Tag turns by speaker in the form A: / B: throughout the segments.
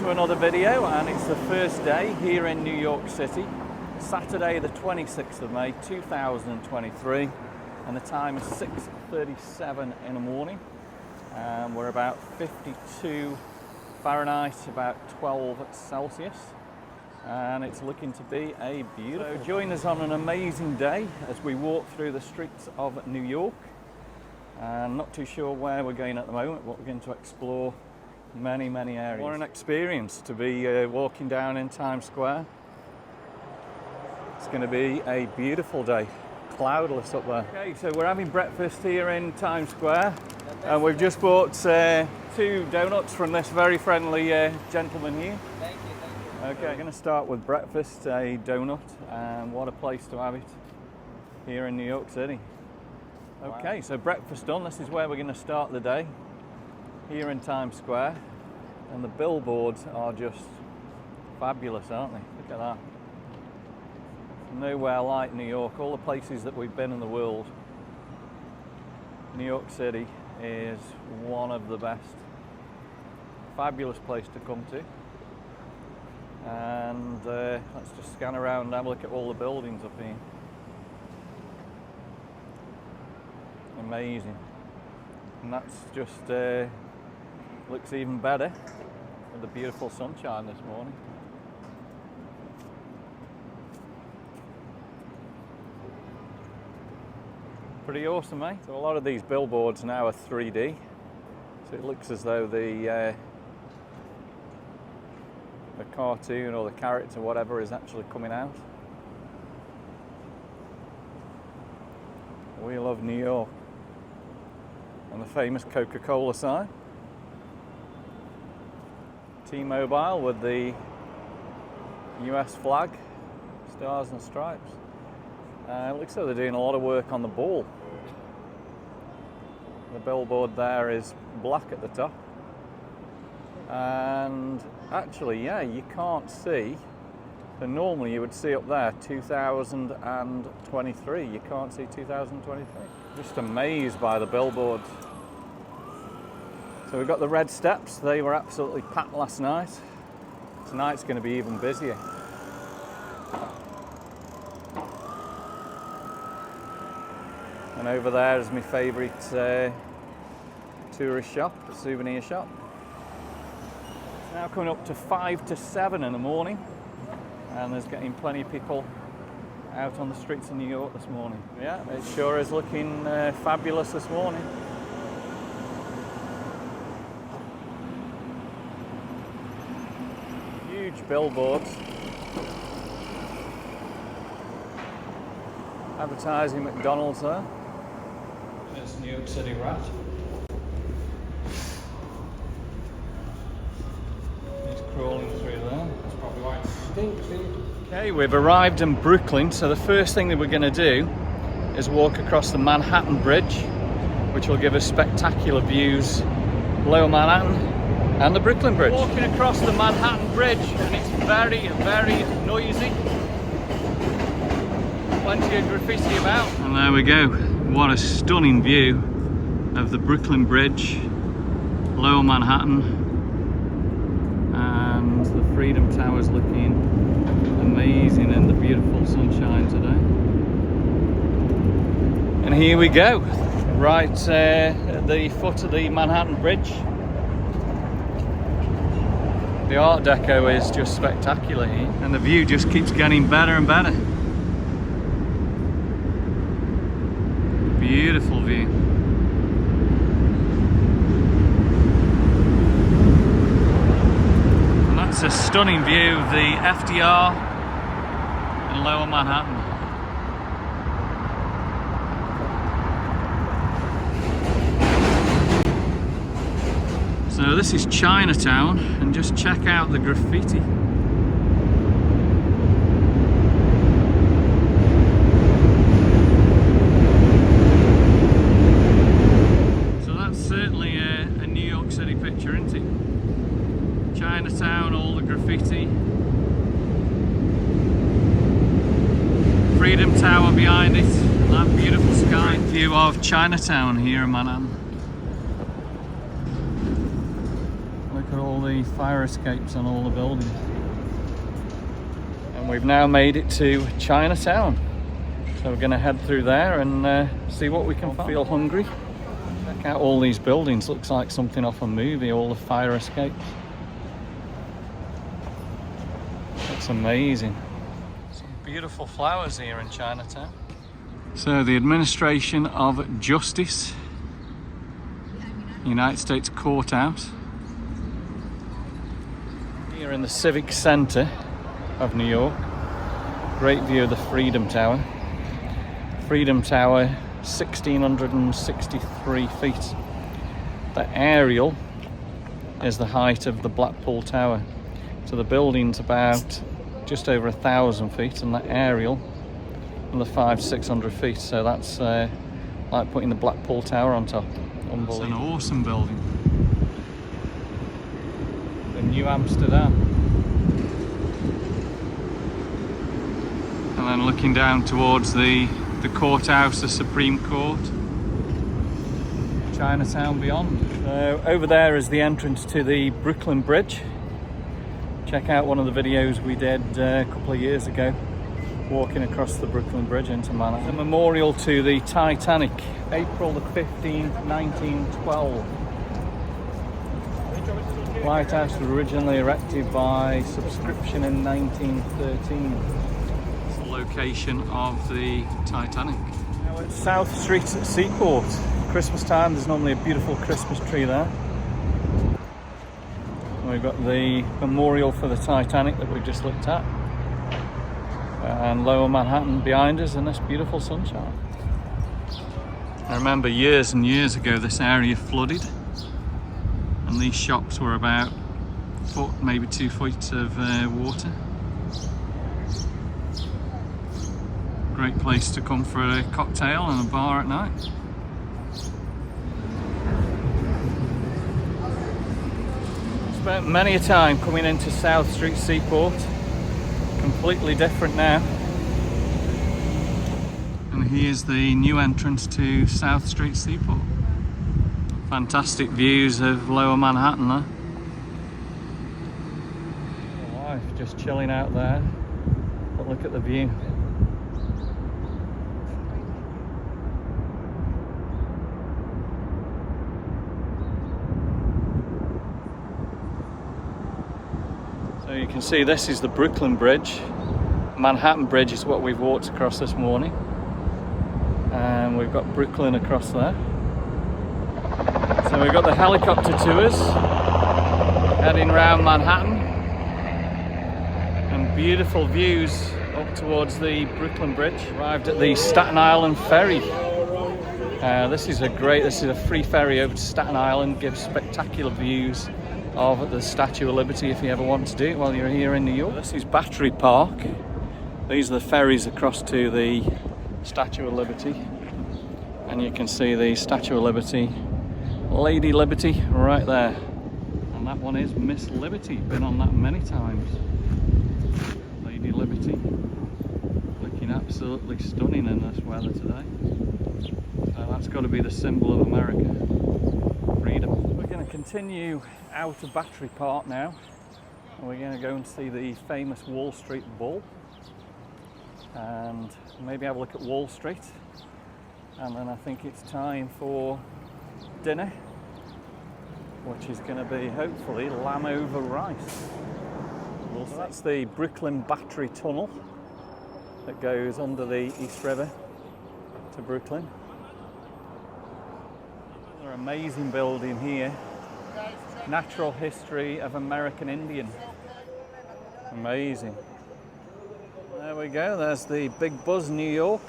A: to another video, and it's the first day here in New York City, Saturday the 26th of May 2023, and the time is 6:37 in the morning, and we're about 52 Fahrenheit, about 12 Celsius, and it's looking to be a beautiful. So join us on an amazing day as we walk through the streets of New York. And not too sure where we're going at the moment, but we're going to explore many areas. What an experience to be walking down in Times Square. It's going to be a beautiful day, cloudless up there. Okay, so we're having breakfast here in Times Square, and we've just bought 2 donuts from this very friendly gentleman here.
B: Thank you.
A: Okay, we're going to start with breakfast, a donut, and what a place to have it here in New York City. Okay, so breakfast done. This is where we're going to start the day, here in Times Square. And the billboards are just fabulous, aren't they? Look at that. Nowhere like New York. All the places that we've been in the world, New York City is one of the best. Fabulous place to come to. And let's just scan around and have a look at all the buildings up here. Amazing. And that's just looks even better with the beautiful sunshine this morning. Pretty awesome, eh? So a lot of these billboards now are 3D, so it looks as though the cartoon or the character, whatever, is actually coming out. We love New York. And the famous Coca-Cola sign. T-Mobile with the US flag, stars and stripes. It looks like they're doing a lot of work on the ball. The billboard there is black at the top. And actually, yeah, you can't see. So normally you would see up there 2023. You can't see 2023. Just amazed by the billboards. So we've got the red steps. They were absolutely packed last night. Tonight's going to be even busier. And over there is my favourite tourist shop, the souvenir shop. It's now coming up to 5 to 7 in the morning, and there's getting plenty of people out on the streets of New York this morning. Yeah, it sure is looking fabulous this morning. Huge billboards advertising McDonald's there. There's New York City Rat. He's crawling through there. That's probably why it's stinky. Okay, we've arrived in Brooklyn, so the first thing that we're going to do is walk across the Manhattan Bridge, which will give us spectacular views below Manhattan and the Brooklyn Bridge. Walking across the Manhattan Bridge, and it's very noisy. Plenty of graffiti about. And there we go. What a stunning view of the Brooklyn Bridge, lower Manhattan, and the Freedom Tower's looking amazing in the beautiful sunshine today. And here we go, right at the foot of the Manhattan Bridge. The Art Deco is just spectacular here, and the view just keeps getting better and better. Beautiful view. And that's a stunning view of the FDR in lower Manhattan. So this is Chinatown, and just check out the graffiti. So that's certainly a New York City picture, isn't it? Chinatown, all the graffiti. Freedom Tower behind it, and that beautiful sky. View of Chinatown here in Manhattan. Look Look at all the fire escapes on all the buildings. And we've now made it to Chinatown. So we're going to head through there and see what we can find. Feel hungry. Check out all these buildings. Looks like something off a movie, all the fire escapes. That's amazing. Some beautiful flowers here in Chinatown. So the Administration of Justice, United States Courthouse. Here in the Civic Center of New York. Great view of the Freedom Tower. Freedom Tower, 1,663 feet. The aerial is the height of the Blackpool Tower. So the building's about just over 1,000 feet, and the aerial another 500-600 feet. So that's like putting the Blackpool Tower on top. It's an awesome building. The New Amsterdam. And then looking down towards the courthouse, the Supreme Court. Chinatown beyond. So over there is the entrance to the Brooklyn Bridge. Check out one of the videos we did a couple of years ago, walking across the Brooklyn Bridge into Manhattan. The memorial to the Titanic, April the 15th, 1912. The lighthouse was originally erected by subscription in 1913. It's the location of the Titanic. Now at South Street Seaport. Christmas time, there's normally a beautiful Christmas tree there. We've got the memorial for the Titanic that we just looked at. And Lower Manhattan behind us, and this beautiful sunshine. I remember years and years ago this area flooded, and these shops were about a foot, maybe 2 feet of water. Great place to come for a cocktail and a bar at night. Spent many a time coming into South Street Seaport. Completely different now. And here's the new entrance to South Street Seaport. Fantastic views of Lower Manhattan there. My wife just chilling out there. But look at the view. So you can see this is the Brooklyn Bridge. Manhattan Bridge is what we've walked across this morning. And we've got Brooklyn across there. So we've got the helicopter tours heading around Manhattan. And beautiful views up towards the Brooklyn Bridge. Arrived at the Staten Island Ferry. This is a free ferry over to Staten Island, gives spectacular views of the Statue of Liberty if you ever want to do it while you're here in New York. This is Battery Park. These are the ferries across to the Statue of Liberty. And you can see the Statue of Liberty, Lady Liberty, right there. And that one is Miss Liberty. Been on that many times. Lady Liberty. Looking absolutely stunning in this weather today. So that's got to be the symbol of America. Freedom. We're going to continue out of Battery Park now, and we're going to go and see the famous Wall Street Bull, and maybe have a look at Wall Street, and then I think it's time for dinner, which is going to be hopefully lamb over rice. So that's the Brooklyn Battery Tunnel that goes under the East River to Brooklyn. Another amazing building here. Natural History of American Indian. Amazing. There we go, there's the Big Buzz New York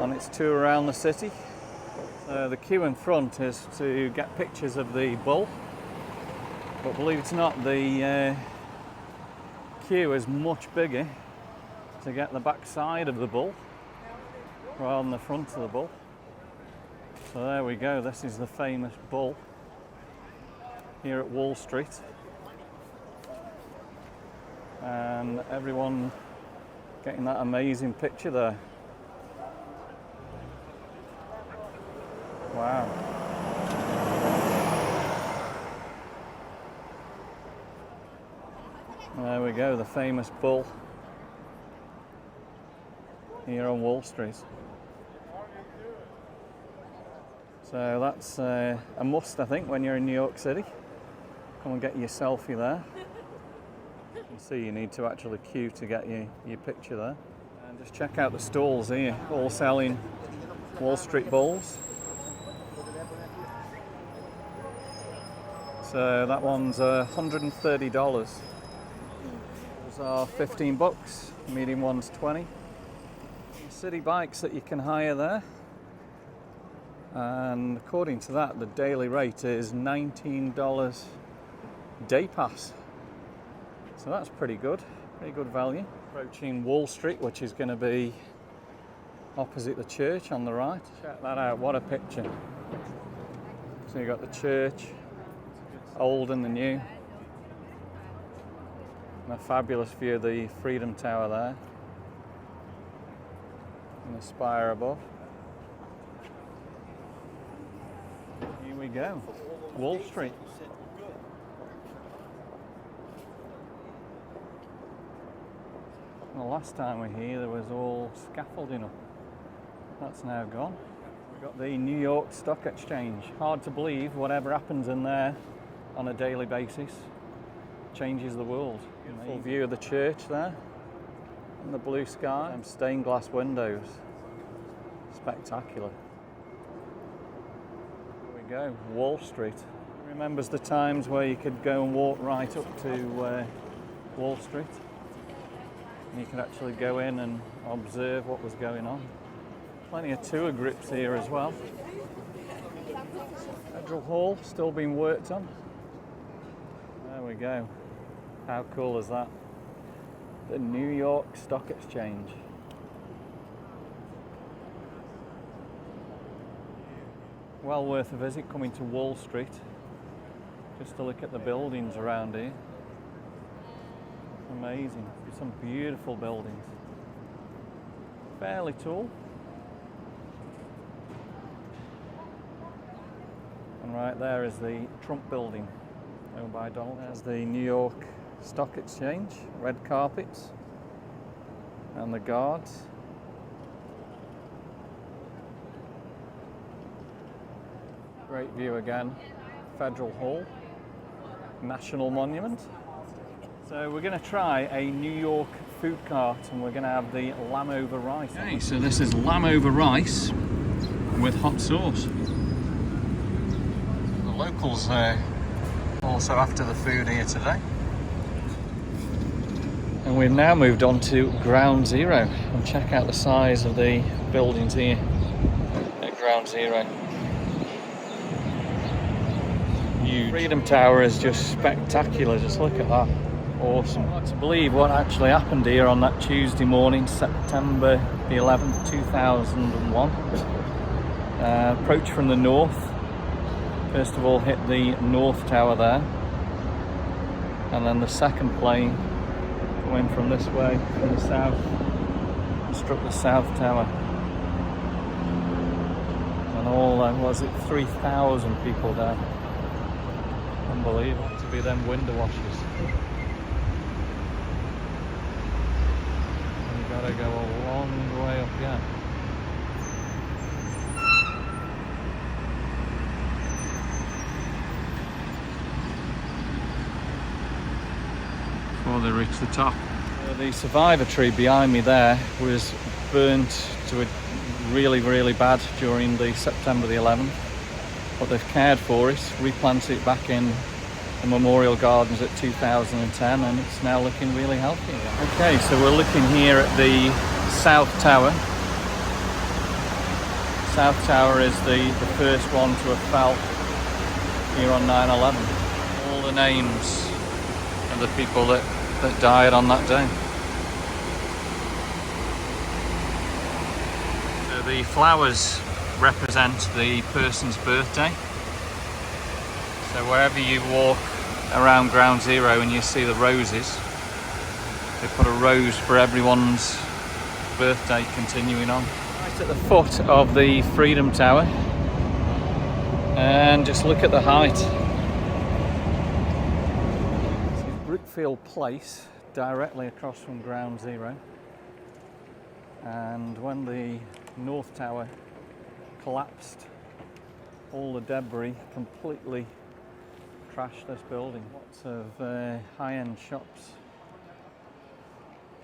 A: on its tour around the city. The queue in front is to get pictures of the bull, but believe it or not, the queue is much bigger to get the back side of the bull rather than the front of the bull. So there we go, this is the famous bull here at Wall Street, and everyone getting that amazing picture there. Wow. There we go, the famous bull here on Wall Street. So that's a must, I think, when you're in New York City. Come and get your selfie there. You can see you need to actually queue to get your picture there. And just check out the stalls here, all selling Wall Street bulls. So that one's $130. Those are $15. Medium one's 20. City bikes that you can hire there. And according to that, the daily rate is $19 day pass. So that's pretty good value. Approaching Wall Street, which is going to be opposite the church on the right. Check that out, what a picture. So you've got the church, old and the new. And a fabulous view of the Freedom Tower there. And the spire above. Here we go, Wall Street. Well, last time we were here there was all scaffolding up. That's now gone. We've got the New York Stock Exchange. Hard to believe whatever happens in there on a daily basis changes the world. Full view of the church there and the blue sky and stained glass windows. Spectacular. Here we go, Wall Street. Remembers the times where you could go and walk right up to Wall Street. And you could actually go in and observe what was going on. Plenty of tour groups here as well. Federal Hall still being worked on. There we go. How cool is that? The New York Stock Exchange. Well worth a visit coming to Wall Street, just to look at the buildings around here. Amazing, some beautiful buildings. Fairly tall. And right there is the Trump building, owned by Donald. There's the New York Stock Exchange, red carpets, and the guards. Great view again, Federal Hall, National Monument. So we're going to try a New York food cart and we're going to have the lamb over rice. Okay, so this is lamb over rice with hot sauce. The locals also after the food here today. And we've now moved on to Ground Zero and check out the size of the buildings here at Ground Zero. Huge. Freedom Tower is just spectacular, just look at that. Awesome. Hard to believe what actually happened here on that Tuesday morning, September the 11th, 2001. Approach from the north. First of all hit the North Tower there. And then the second plane going from this way, from the south, and struck the South Tower. And all, was it 3,000 people there? Unbelievable. To be them window washers. You've got to go a long way up here. Before they reach the top. The survivor tree behind me there was burnt to a really bad during the September the 11th. But they've cared for it, replanted it back in the Memorial Gardens at 2010 and it's now looking really healthy. Okay, so we're looking here at the South Tower. South Tower is the first one to have fell here on 9/11. All the names of the people that died on that day. So the flowers represent the person's birthday. So wherever you walk around Ground Zero and you see the roses, they put a rose for everyone's birthday continuing on. Right at the foot of the Freedom Tower, and just look at the height. Brookfield Place, directly across from Ground Zero. And when the North Tower collapsed, all the debris completely trashed this building. Lots of high-end shops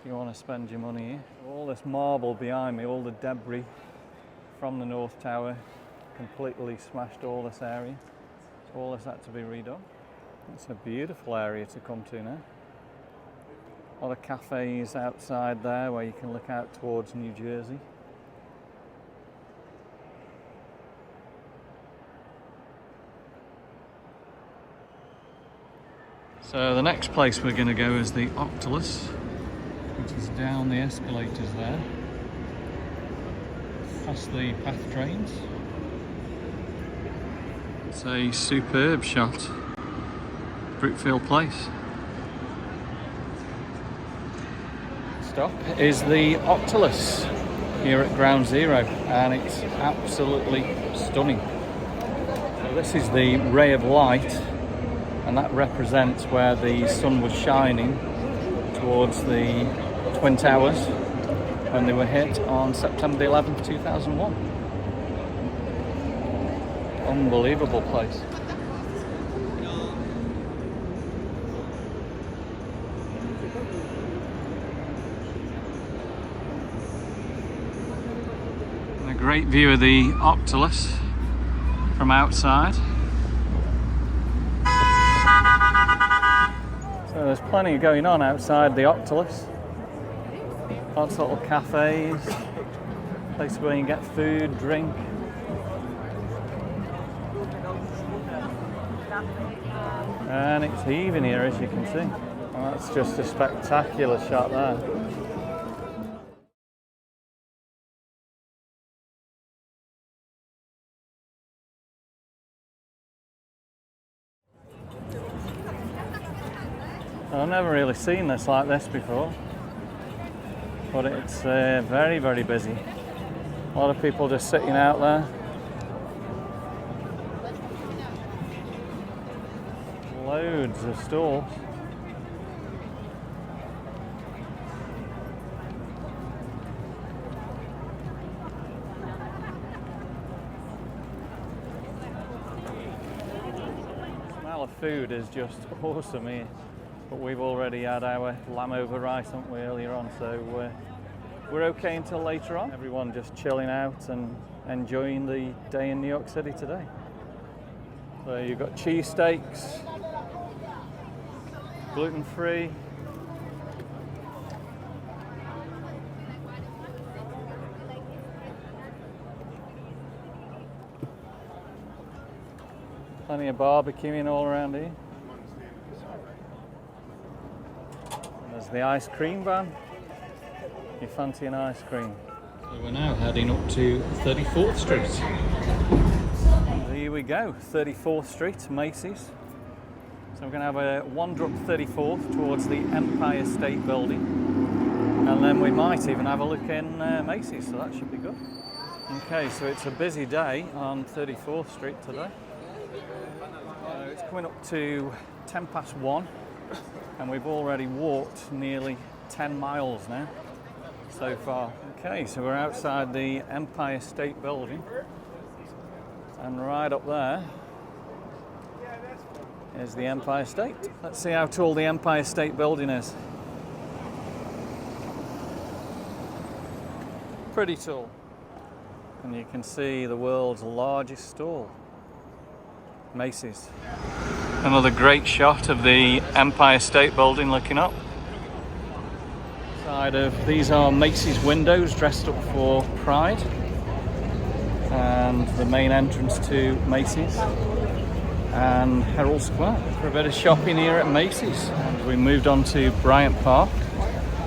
A: if you want to spend your money here. All this marble behind me, all the debris from the North Tower completely smashed all this area. So all this had to be redone. It's a beautiful area to come to now. A lot of cafes outside there where you can look out towards New Jersey. So the next place we're going to go is the Octolus, which is down the escalators there, past the PATH trains. It's a superb shot. Brookfield Place. Stop is the Octolus here at Ground Zero, and it's absolutely stunning. So this is the ray of light, and that represents where the sun was shining towards the Twin Towers when they were hit on September the 11th, 2001. Unbelievable place. And a great view of the Octolus from outside. So there's plenty going on outside the Octolus. Lots of little cafes, places where you can get food, drink. And it's heaving here, as you can see. And that's just a spectacular shot there. I've never really seen this like this before, but it's very, very busy. A lot of people just sitting out there. Loads of stalls. The smell of food is just awesome here. But we've already had our lamb over rice, haven't we, earlier on, so we're okay until later on. Everyone just chilling out and enjoying the day in New York City today. So you've got cheesesteaks, gluten-free. Plenty of barbecuing all around here. There's the ice cream van. You fancy an ice cream? So we're now heading up to 34th Street. And here we go, 34th Street, Macy's. So we're going to have a wander up 34th towards the Empire State Building. And then we might even have a look in Macy's, so that should be good. Okay, so it's a busy day on 34th Street today. It's coming up to 1:10 and we've already walked nearly 10 miles now so far. Okay, so we're outside the Empire State Building, and right up there is the Empire State. Let's see how tall the Empire State Building is. Pretty tall. And you can see the world's largest store, Macy's. Another great shot of the Empire State Building looking up. These are Macy's windows dressed up for Pride, and the main entrance to Macy's and Herald Square. For a bit of shopping here at Macy's, and we moved on to Bryant Park.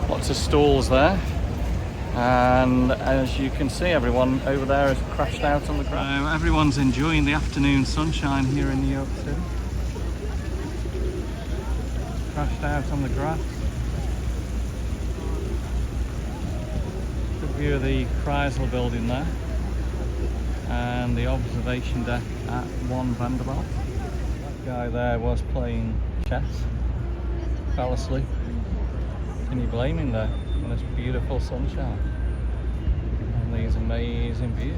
A: Lots of stalls there, and as you can see, everyone over there has crashed out on the ground. Everyone's enjoying the afternoon sunshine here in New York City. Crashed out on the grass. Good view of the Chrysler building there, and the observation deck at One Vanderbilt. That guy there was playing chess. fell asleep. Can you blame him there? In this beautiful sunshine and these amazing views.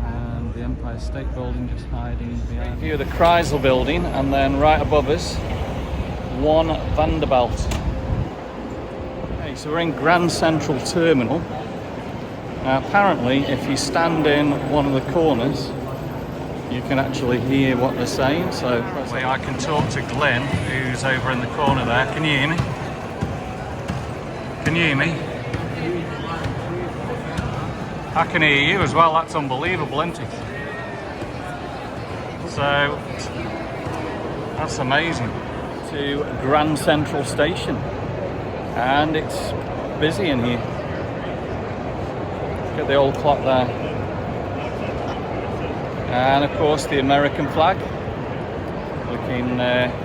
A: And the Empire State Building just hiding behind. View of the Chrysler Building, and then right above us, One Vanderbilt. Okay, so we're in Grand Central Terminal. Now apparently if you stand in one of the corners, you can actually hear what they're saying. So I can talk to Glenn, who's over in the corner there. Can you hear me? Can you hear me? I can hear you as well. That's unbelievable, isn't it? So that's amazing. To Grand Central Station, and it's busy in here. Look at the old clock there, and of course the American flag, looking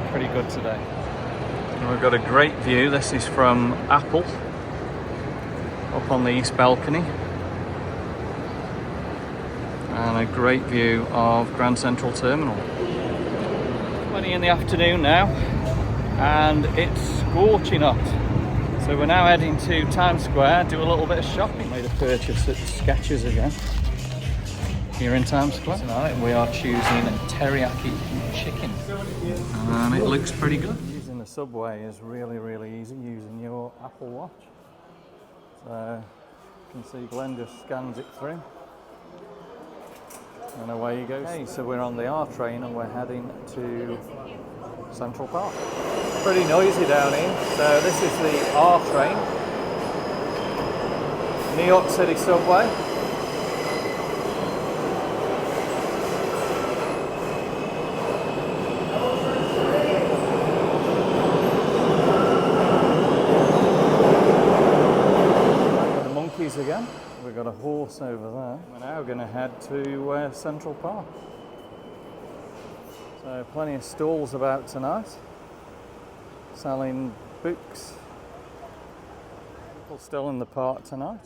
A: pretty good today. And we've got a great view. This is from Apple, up on the east balcony, and a great view of Grand Central Terminal. 20 in the afternoon now, and it's scorching hot. So we're now heading to Times Square, do a little bit of shopping. Made a purchase at Skechers again, here in Times Square. Tonight we are choosing teriyaki chicken, and it looks pretty good. Using the subway is really, really easy using your Apple Watch. So you can see Glenn just scans it through, and away he goes. Okay, so we're on the R train and we're heading to Central Park. Pretty noisy down here. So this is the R train, New York City subway. Got the monkeys again. We've got a horse over there. We're now going to head to Central Park. So plenty of stalls about tonight, selling books. People still in the park tonight.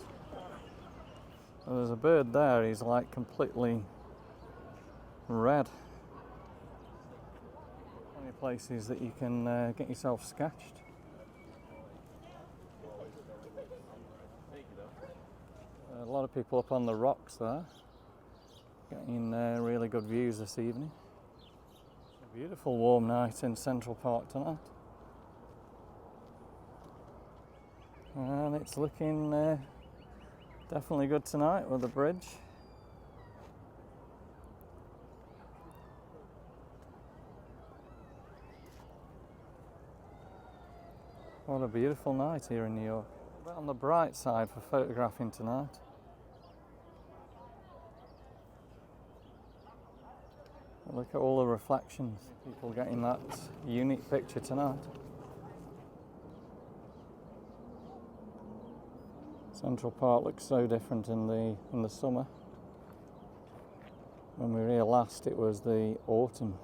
A: So there's a bird there, he's like completely red. Plenty of places that you can get yourself sketched. A lot of people up on the rocks there, getting really good views this evening. A beautiful warm night in Central Park tonight. And it's looking definitely good tonight with the bridge. What a beautiful night here in New York. But on the bright side for photographing tonight. Look at all the reflections. People getting that unique picture tonight. Central Park looks so different in the summer. When we were here last, it was the autumn.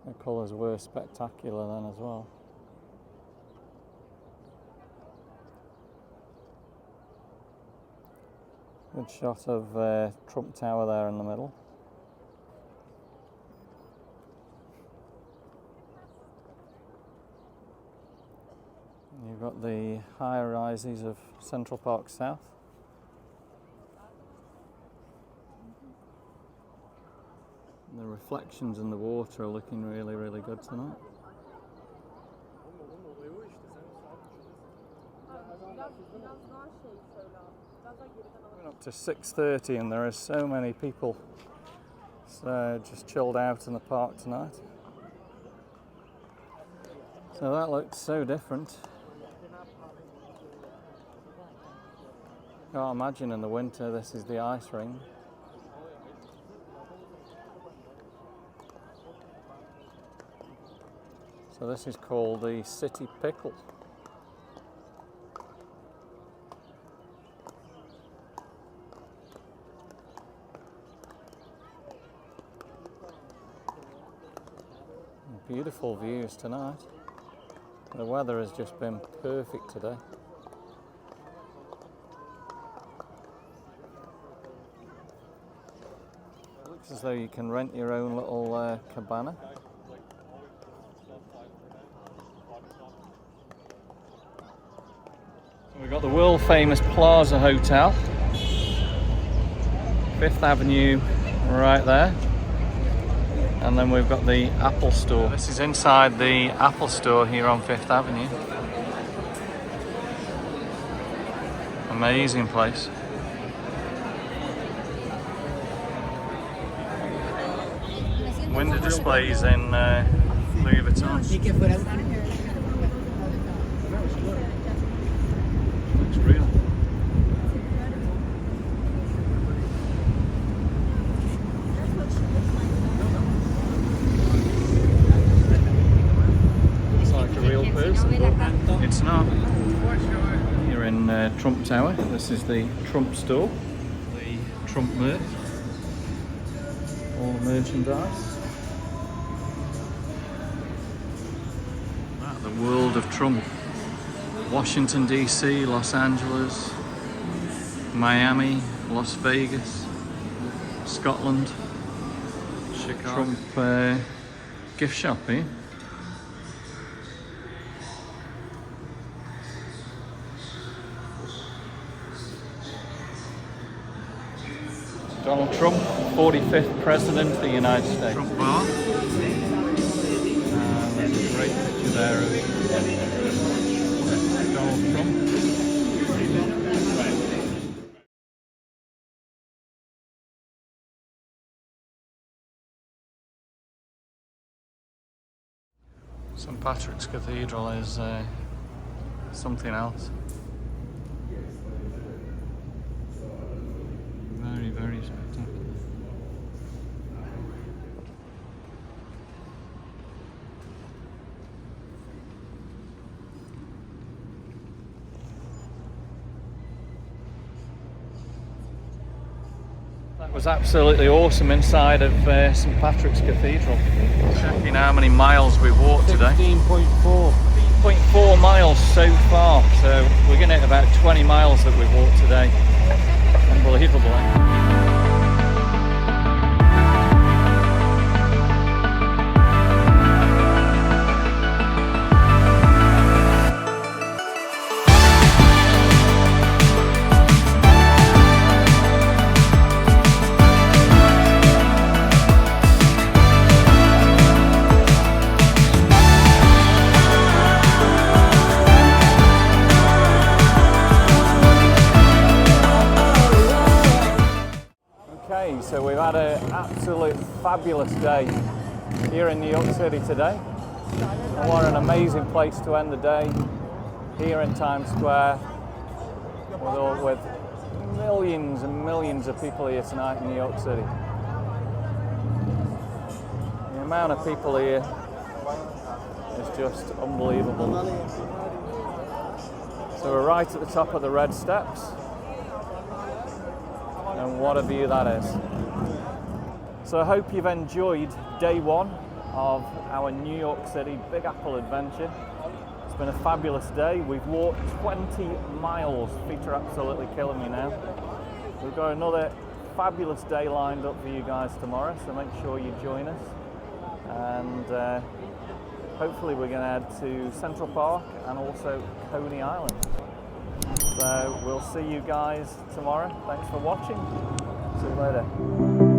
A: The colours were spectacular then as well. Good shot of Trump Tower there in the middle. You've got the high rises of Central Park South. The reflections in the water are looking really, really good tonight. We're up to 6:30 and there are so many people just chilled out in the park tonight. So that looks so different. Can't imagine in the winter this is the ice ring. So this is called the City Pickle. Beautiful views tonight. The weather has just been perfect today. It's as though you can rent your own little cabana. So we've got the world famous Plaza Hotel, 5th Avenue right there. And then we've got the Apple Store. This is inside the Apple Store here on 5th Avenue. Amazing place. Window displays in Louis Vuitton. Looks real. Looks like a real person, but it's not. Here in Trump Tower, this is the Trump Store, the Trump merch, all the merchandise. The world of Trump. Washington DC, Los Angeles, Miami, Las Vegas, Scotland, Chicago. Trump gift shop here. Donald Trump, 45th President of the United States. Trump bar. There's a great picture there of Donald Trump. St. Patrick's Cathedral is something else. Very, very spectacular. That was absolutely awesome inside of St. Patrick's Cathedral. Checking how many miles we've walked today.
B: 15.4.
A: 15.4 miles so far, so we're going to hit about 20 miles that we've walked today. Unbelievable, eh? So we've had an absolute fabulous day here in New York City today. And what an amazing place to end the day here in Times Square with millions and millions of people here tonight in New York City. The amount of people here is just unbelievable. So we're right at the top of the red steps. And what a view that is. So I hope you've enjoyed day one of our New York City Big Apple adventure. It's been a fabulous day. We've walked 20 miles. Feet are absolutely killing me now. We've got another fabulous day lined up for you guys tomorrow, so make sure you join us. And hopefully we're going to head to Central Park and also Coney Island. So we'll see you guys tomorrow. Thanks for watching. See you later.